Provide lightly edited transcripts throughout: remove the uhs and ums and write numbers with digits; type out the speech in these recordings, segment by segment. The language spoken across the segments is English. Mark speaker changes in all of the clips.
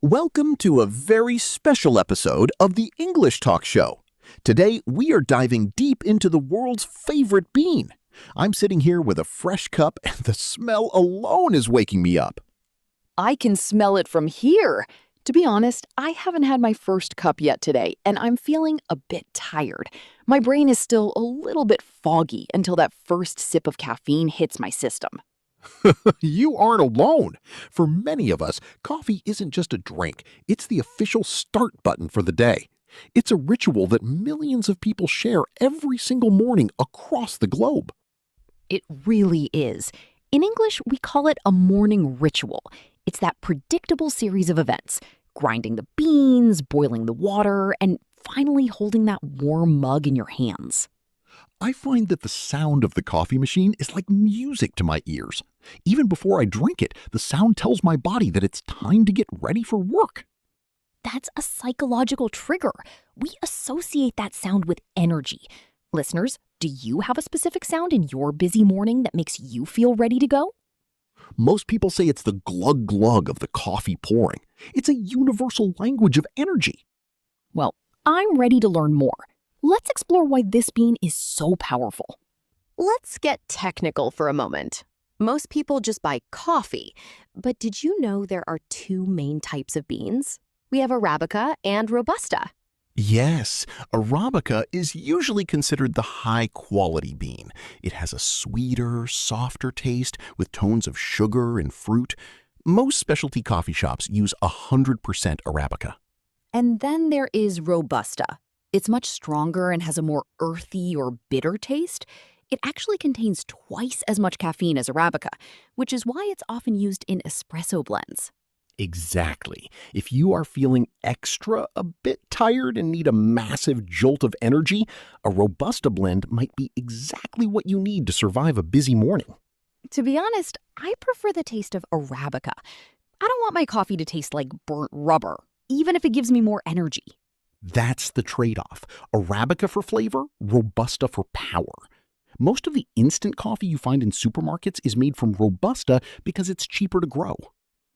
Speaker 1: Welcome to a very special episode of the English Talkshow. Today, we are diving deep into the world's favorite bean. I'm sitting here with a fresh cup, and the smell alone is waking me up.
Speaker 2: I can smell it from here. To be honest, I haven't had my first cup yet today, and I'm feeling a bit tired. My brain is still a little bit foggy until that first sip of caffeine hits my system.
Speaker 1: You aren't alone. For many of us, coffee isn't just a drink, it's the official start button for the day. It's a ritual that millions of people share every single morning across the globe.
Speaker 2: It really is. In English, we call it a morning ritual. It's that predictable series of events: grinding the beans, boiling the water, and finally holding that warm mug in your hands.
Speaker 1: I find that the sound of the coffee machine is like music to my ears. Even before I drink it, the sound tells my body that it's time to get ready for work.
Speaker 2: That's a psychological trigger. We associate that sound with energy. Listeners, do you have a specific sound in your busy morning that makes you feel ready to go?
Speaker 1: Most people say it's the glug-glug of the coffee pouring. It's a universal language of energy.
Speaker 2: Well, I'm ready to learn more. Let's explore why this bean is so powerful.
Speaker 3: Let's get technical for a moment. Most people just buy coffee, but did you know there are two main types of beans? We have Arabica and Robusta.
Speaker 1: Yes, Arabica is usually considered the high-quality bean. It has a sweeter, softer taste with tones of sugar and fruit. Most specialty coffee shops use 100% Arabica.
Speaker 2: And then there is Robusta. It's much stronger and has a more earthy or bitter taste. It actually contains twice as much caffeine as Arabica, which is why it's often used in espresso blends.
Speaker 1: Exactly. If you are feeling a bit tired and need a massive jolt of energy, a Robusta blend might be exactly what you need to survive a busy morning.
Speaker 2: To be honest, I prefer the taste of Arabica. I don't want my coffee to taste like burnt rubber, even if it gives me more energy.
Speaker 1: That's the trade-off. Arabica for flavor, Robusta for power. Most of the instant coffee you find in supermarkets is made from Robusta because it's cheaper to grow.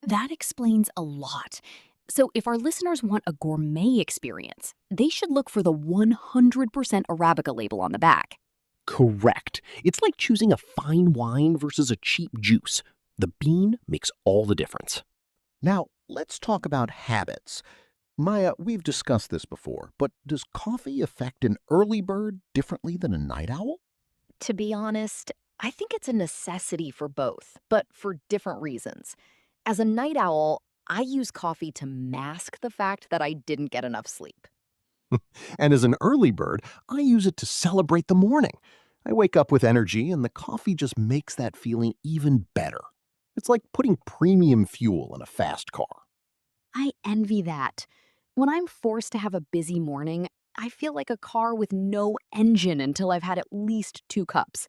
Speaker 2: That explains a lot. So if our listeners want a gourmet experience, they should look for the 100% Arabica label on the back.
Speaker 1: Correct. It's like choosing a fine wine versus a cheap juice. The bean makes all the difference. Now, let's talk about habits. Maya, we've discussed this before, but does coffee affect an early bird differently than a night owl?
Speaker 3: To be honest, I think it's a necessity for both, but for different reasons. As a night owl, I use coffee to mask the fact that I didn't get enough sleep.
Speaker 1: And as an early bird, I use it to celebrate the morning. I wake up with energy, and the coffee just makes that feeling even better. It's like putting premium fuel in a fast car.
Speaker 2: I envy that. When I'm forced to have a busy morning, I feel like a car with no engine until I've had at least 2 cups.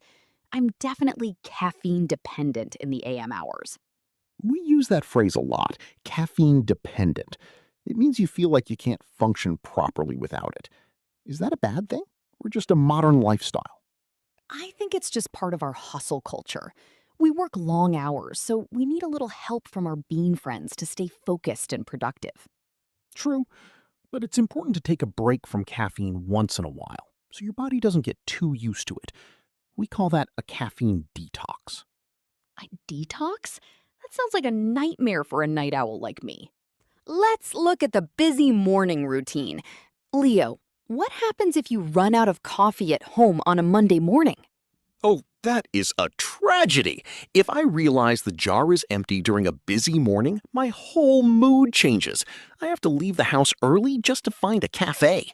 Speaker 2: I'm definitely caffeine dependent in the AM hours.
Speaker 1: We use that phrase a lot, caffeine dependent. It means you feel like you can't function properly without it. Is that a bad thing or just a modern lifestyle?
Speaker 2: I think it's just part of our hustle culture. We work long hours, so we need a little help from our bean friends to stay focused and productive.
Speaker 1: True, but it's important to take a break from caffeine once in a while so your body doesn't get too used to it. We call that a caffeine detox.
Speaker 2: A detox? That sounds like a nightmare for a night owl like me. Let's look at the busy morning routine. Leo, what happens if you run out of coffee at home on a Monday morning?
Speaker 1: Oh, that is a tragedy. If I realize the jar is empty during a busy morning, my whole mood changes. I have to leave the house early just to find a cafe.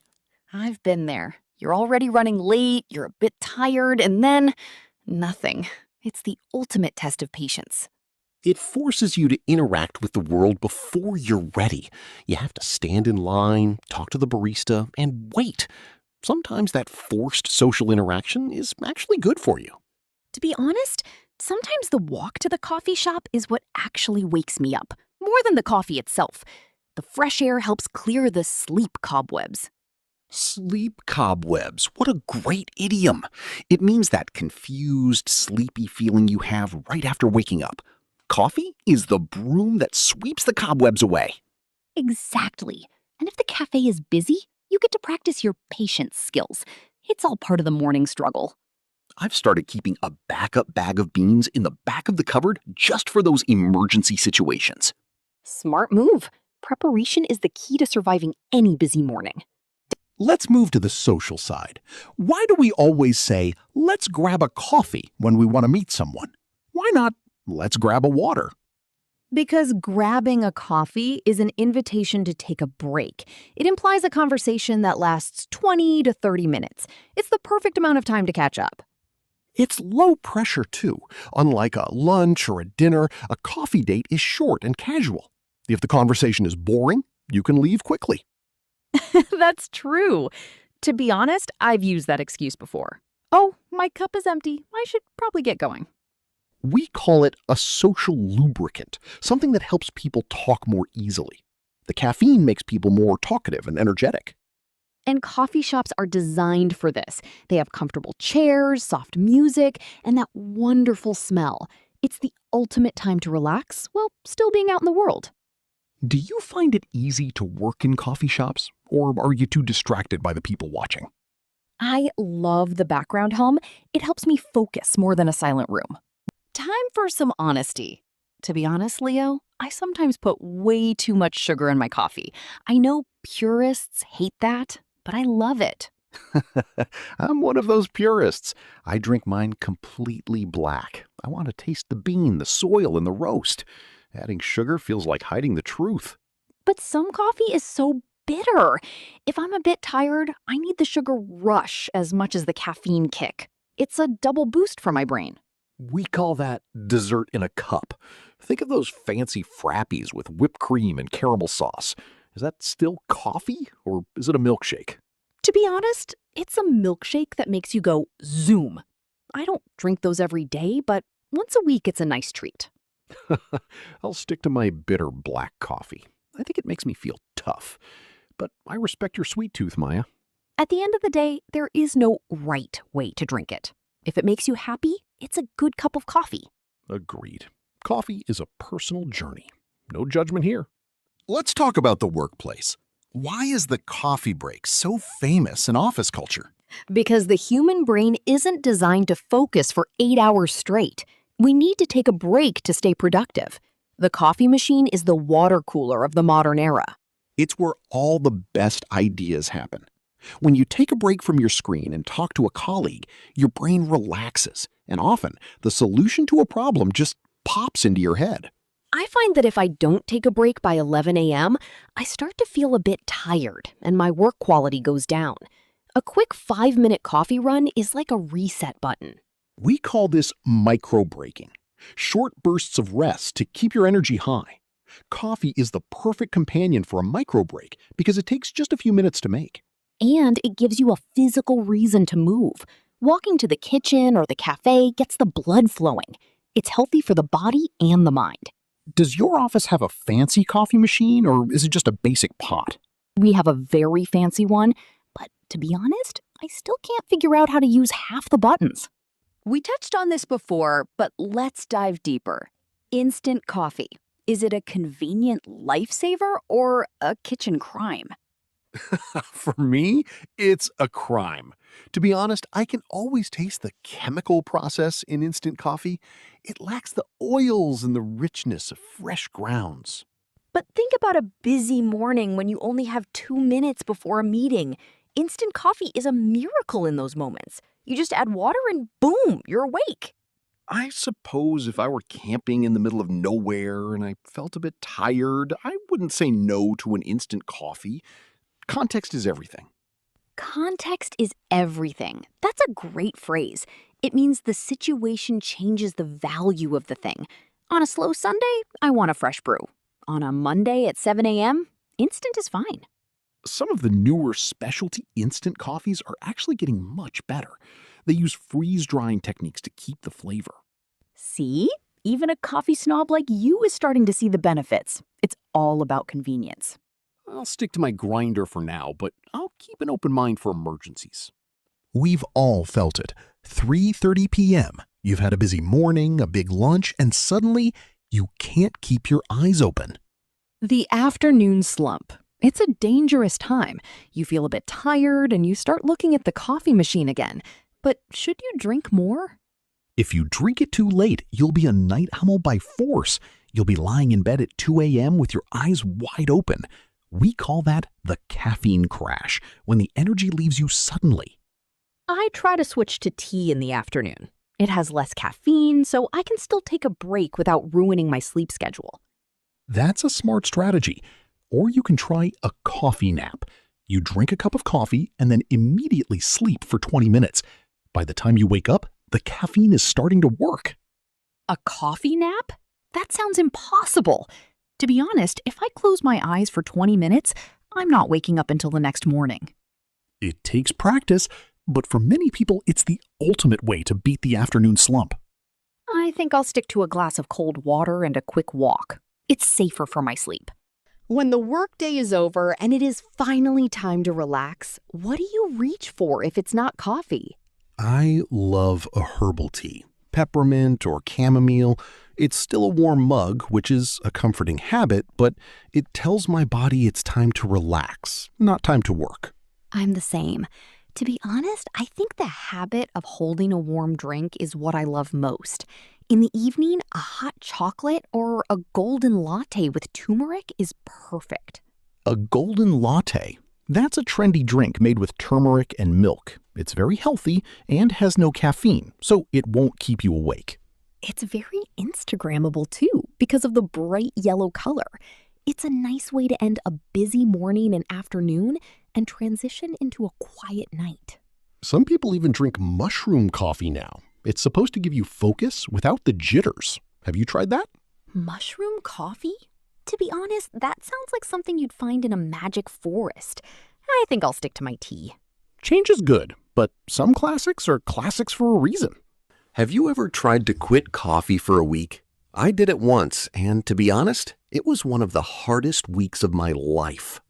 Speaker 2: I've been there. You're already running late, you're a bit tired, and then nothing. It's the ultimate test of patience.
Speaker 1: It forces you to interact with the world before you're ready. You have to stand in line, talk to the barista, and wait. Sometimes that forced social interaction is actually good for you.
Speaker 2: To be honest, sometimes the walk to the coffee shop is what actually wakes me up, more than the coffee itself. The fresh air helps clear the sleep cobwebs.
Speaker 1: Sleep cobwebs. What a great idiom. It means that confused, sleepy feeling you have right after waking up. Coffee is the broom that sweeps the cobwebs away.
Speaker 2: Exactly. And if the cafe is busy, you get to practice your patience skills. It's all part of the morning struggle.
Speaker 1: I've started keeping a backup bag of beans in the back of the cupboard just for those emergency situations.
Speaker 2: Smart move. Preparation is the key to surviving any busy morning.
Speaker 4: Let's move to the social side. Why do we always say, let's grab a coffee when we want to meet someone? Why not, let's grab a water?
Speaker 3: Because grabbing a coffee is an invitation to take a break. It implies a conversation that lasts 20 to 30 minutes. It's the perfect amount of time to catch up.
Speaker 4: It's low pressure, too. Unlike a lunch or a dinner, a coffee date is short and casual. If the conversation is boring, you can leave quickly.
Speaker 3: That's true. To be honest, I've used that excuse before. Oh, my cup is empty. I should probably get going.
Speaker 4: We call it a social lubricant, something that helps people talk more easily. The caffeine makes people more talkative and energetic.
Speaker 2: And coffee shops are designed for this. They have comfortable chairs, soft music, and that wonderful smell. It's the ultimate time to relax while still being out in the world.
Speaker 4: Do you find it easy to work in coffee shops, or are you too distracted by the people watching?
Speaker 2: I love the background hum. It helps me focus more than a silent room. Time for some honesty. To be honest, Leo, I sometimes put way too much sugar in my coffee. I know purists hate that, but I love it.
Speaker 4: I'm one of those purists. I drink mine completely black. I want to taste the bean, the soil, and the roast. Adding sugar feels like hiding the truth.
Speaker 2: But some coffee is so bitter. If I'm a bit tired, I need the sugar rush as much as the caffeine kick. It's a double boost for my brain.
Speaker 4: We call that dessert in a cup. Think of those fancy frappies with whipped cream and caramel sauce. Is that still coffee, or is it a milkshake?
Speaker 2: To be honest, it's a milkshake that makes you go zoom. I don't drink those every day, but once a week it's a nice treat.
Speaker 4: I'll stick to my bitter black coffee. I think it makes me feel tough. But I respect your sweet tooth, Maya.
Speaker 2: At the end of the day, there is no right way to drink it. If it makes you happy, it's a good cup of coffee.
Speaker 4: Agreed. Coffee is a personal journey. No judgment here. Let's talk about the workplace. Why is the coffee break so famous in office culture?
Speaker 2: Because the human brain isn't designed to focus for 8 hours straight. We need to take a break to stay productive. The coffee machine is the water cooler of the modern era.
Speaker 4: It's where all the best ideas happen. When you take a break from your screen and talk to a colleague, your brain relaxes, and often the solution to a problem just pops into your head.
Speaker 2: I find that if I don't take a break by 11 a.m., I start to feel a bit tired and my work quality goes down. A quick 5-minute coffee run is like a reset button.
Speaker 4: We call this micro-breaking, short bursts of rest to keep your energy high. Coffee is the perfect companion for a micro-break because it takes just a few minutes to make.
Speaker 2: And it gives you a physical reason to move. Walking to the kitchen or the cafe gets the blood flowing. It's healthy for the body and the mind.
Speaker 4: Does your office have a fancy coffee machine, or is it just a basic pot?
Speaker 2: We have a very fancy one, but to be honest, I still can't figure out how to use half the buttons.
Speaker 3: We touched on this before, but let's dive deeper. Instant coffee. Is it a convenient lifesaver or a kitchen crime?
Speaker 4: For me, it's a crime. To be honest, I can always taste the chemical process in instant coffee. It lacks the oils and the richness of fresh grounds.
Speaker 3: But think about a busy morning when you only have 2 minutes before a meeting. Instant coffee is a miracle in those moments. You just add water and boom, you're awake.
Speaker 4: I suppose if I were camping in the middle of nowhere and I felt a bit tired, I wouldn't say no to an instant coffee. Context is everything.
Speaker 2: Context is everything. That's a great phrase. It means the situation changes the value of the thing. On a slow Sunday, I want a fresh brew. On a Monday at 7 a.m., instant is fine.
Speaker 4: Some of the newer specialty instant coffees are actually getting much better. They use freeze-drying techniques to keep the flavor.
Speaker 2: See? Even a coffee snob like you is starting to see the benefits. It's all about convenience.
Speaker 4: I'll stick to my grinder for now, but I'll keep an open mind for emergencies. We've all felt it. 3:30 p.m. You've had a busy morning, a big lunch, and suddenly you can't keep your eyes open.
Speaker 2: The afternoon slump. It's a dangerous time. You feel a bit tired and you start looking at the coffee machine again. But should you drink more?
Speaker 5: If you drink it too late, you'll be a night owl by force. You'll be lying in bed at 2 a.m. with your eyes wide open. We call that the caffeine crash, when the energy leaves you suddenly.
Speaker 2: I try to switch to tea in the afternoon. It has less caffeine, so I can still take a break without ruining my sleep schedule.
Speaker 5: That's a smart strategy. Or you can try a coffee nap. You drink a cup of coffee and then immediately sleep for 20 minutes. By the time you wake up, the caffeine is starting to work.
Speaker 2: A coffee nap? That sounds impossible. To be honest, if I close my eyes for 20 minutes, I'm not waking up until the next morning.
Speaker 5: It takes practice, but for many people, it's the ultimate way to beat the afternoon slump.
Speaker 2: I think I'll stick to a glass of cold water and a quick walk. It's safer for my sleep.
Speaker 3: When the workday is over and it is finally time to relax, what do you reach for if it's not coffee?
Speaker 4: I love a herbal tea. Peppermint or chamomile. It's still a warm mug, which is a comforting habit, but it tells my body it's time to relax, not time to work.
Speaker 3: I'm the same. To be honest, I think the habit of holding a warm drink is what I love most. In the evening, a hot chocolate or a golden latte with turmeric is perfect.
Speaker 5: A golden latte. That's a trendy drink made with turmeric and milk. It's very healthy and has no caffeine, so it won't keep you awake.
Speaker 3: It's very Instagrammable too because of the bright yellow color. It's a nice way to end a busy morning and afternoon and transition into a quiet night.
Speaker 4: Some people even drink mushroom coffee now. It's supposed to give you focus without the jitters. Have you tried that?
Speaker 3: Mushroom coffee? To be honest, that sounds like something you'd find in a magic forest. I think I'll stick to my tea.
Speaker 4: Change is good, but some classics are classics for a reason.
Speaker 1: Have you ever tried to quit coffee for a week? I did it once, and to be honest, it was one of the hardest weeks of my life.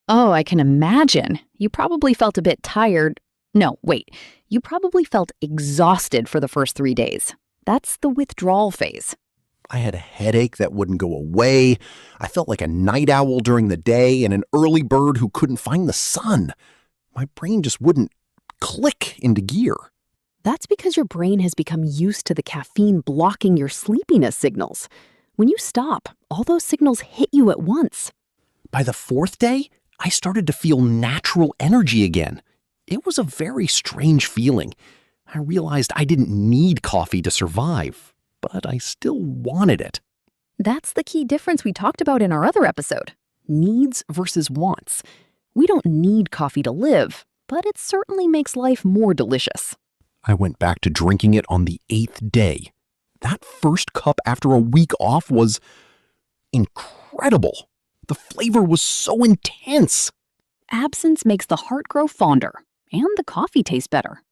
Speaker 2: Oh, I can imagine. You probably felt a bit tired. No, wait. You probably felt exhausted for the first 3 days. That's the withdrawal phase.
Speaker 1: I had a headache that wouldn't go away. I felt like a night owl during the day and an early bird who couldn't find the sun. My brain just wouldn't click into gear.
Speaker 2: That's because your brain has become used to the caffeine blocking your sleepiness signals. When you stop, all those signals hit you at once.
Speaker 1: By the 4th day, I started to feel natural energy again. It was a very strange feeling. I realized I didn't need coffee to survive, but I still wanted it.
Speaker 2: That's the key difference we talked about in our other episode. Needs versus wants. We don't need coffee to live, but it certainly makes life more delicious.
Speaker 4: I went back to drinking it on the 8th day. That first cup after a week off was incredible. The flavor was so intense.
Speaker 2: Absence makes the heart grow fonder, and the coffee tastes better.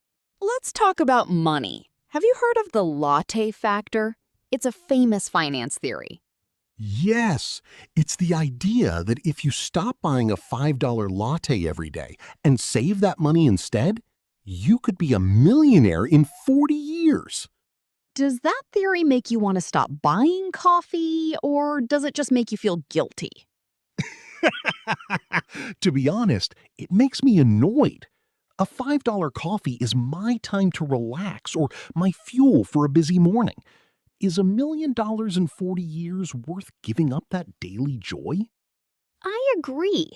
Speaker 3: Let's talk about money. Have you heard of the latte factor? It's a famous finance theory.
Speaker 4: Yes, it's the idea that if you stop buying a $5 latte every day and save that money instead, you could be a millionaire in 40 years.
Speaker 3: Does that theory make you want to stop buying coffee, or does it just make you feel guilty?
Speaker 4: To be honest, it makes me annoyed. A $5 coffee is my time to relax or my fuel for a busy morning. Is $1 million in 40 years worth giving up that daily joy?
Speaker 3: I agree.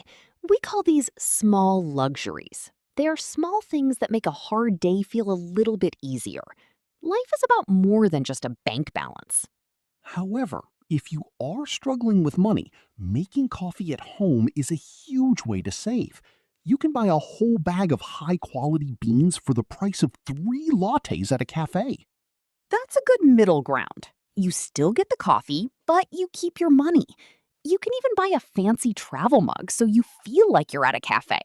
Speaker 3: We call these small luxuries. They are small things that make a hard day feel a little bit easier. Life is about more than just a bank balance.
Speaker 4: However, if you are struggling with money, making coffee at home is a huge way to save. You can buy a whole bag of high-quality beans for the price of 3 lattes at a cafe.
Speaker 3: That's a good middle ground. You still get the coffee, but you keep your money. You can even buy a fancy travel mug so you feel like you're at a cafe.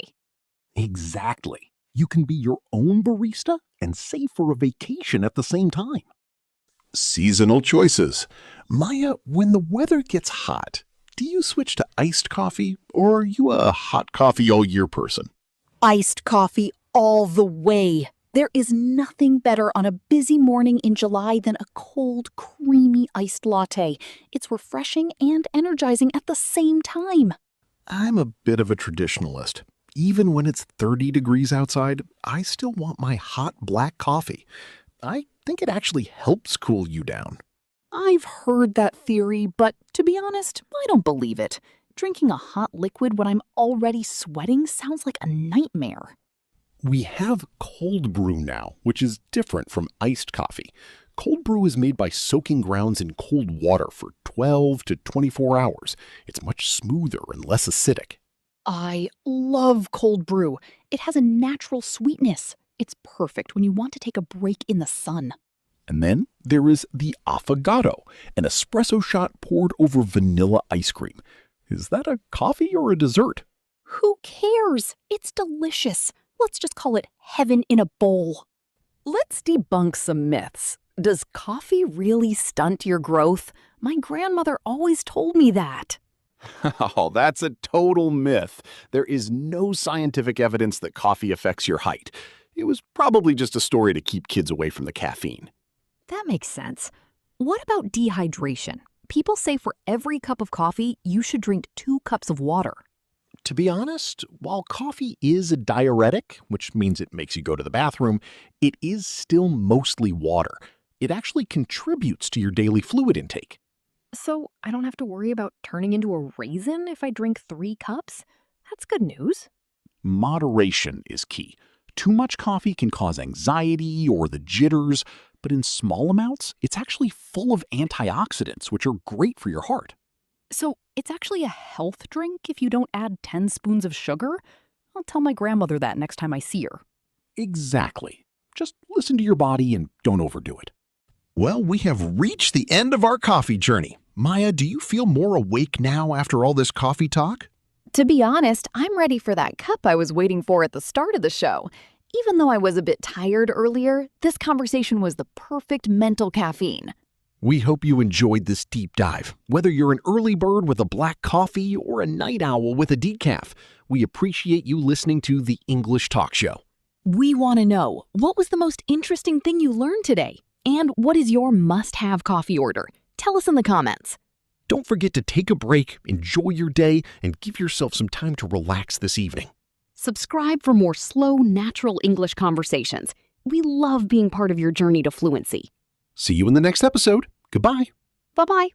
Speaker 4: Exactly. You can be your own barista and save for a vacation at the same time. Seasonal choices. Maya, when the weather gets hot, do you switch to iced coffee or are you a hot coffee all year person?
Speaker 3: Iced coffee all the way.
Speaker 2: There is nothing better on a busy morning in July than a cold, creamy iced latte. It's refreshing and energizing at the same time.
Speaker 4: I'm a bit of a traditionalist. Even when it's 30 degrees outside, I still want my hot black coffee. I think it actually helps cool you down.
Speaker 2: I've heard that theory, but to be honest, I don't believe it. Drinking a hot liquid when I'm already sweating sounds like a nightmare.
Speaker 4: We have cold brew now, which is different from iced coffee. Cold brew is made by soaking grounds in cold water for 12 to 24 hours. It's much smoother and less acidic.
Speaker 2: I love cold brew. It has a natural sweetness. It's perfect when you want to take a break in the sun.
Speaker 4: And then there is the affogato, an espresso shot poured over vanilla ice cream. Is that a coffee or a dessert?
Speaker 2: Who cares? It's delicious. Let's just call it heaven in a bowl. Let's debunk some myths. Does coffee really stunt your growth? My grandmother always told me that.
Speaker 4: Oh, that's a total myth. There is no scientific evidence that coffee affects your height. It was probably just a story to keep kids away from the caffeine.
Speaker 2: That makes sense. What about dehydration? People say for every cup of coffee, you should drink 2 cups of water.
Speaker 4: To be honest, while coffee is a diuretic, which means it makes you go to the bathroom, it is still mostly water. It actually contributes to your daily fluid intake.
Speaker 2: So I don't have to worry about turning into a raisin if I drink 3 cups? That's good news.
Speaker 5: Moderation is key. Too much coffee can cause anxiety or the jitters, but in small amounts, it's actually full of antioxidants, which are great for your heart.
Speaker 2: So it's actually a health drink if you don't add 10 spoons of sugar? I'll tell my grandmother that next time I see her.
Speaker 5: Exactly. Just listen to your body and don't overdo it. Well, we have reached the end of our coffee journey. Maya, do you feel more awake now after all this coffee talk?
Speaker 2: To be honest, I'm ready for that cup I was waiting for at the start of the show. Even though I was a bit tired earlier, this conversation was the perfect mental caffeine.
Speaker 5: We hope you enjoyed this deep dive. Whether you're an early bird with a black coffee or a night owl with a decaf, we appreciate you listening to the English Talkshow.
Speaker 2: We want to know, what was the most interesting thing you learned today? And what is your must-have coffee order? Tell us in the comments.
Speaker 5: Don't forget to take a break, enjoy your day, and give yourself some time to relax this evening.
Speaker 2: Subscribe for more slow, natural English conversations. We love being part of your journey to fluency.
Speaker 4: See you in the next episode. Goodbye.
Speaker 2: Bye-bye.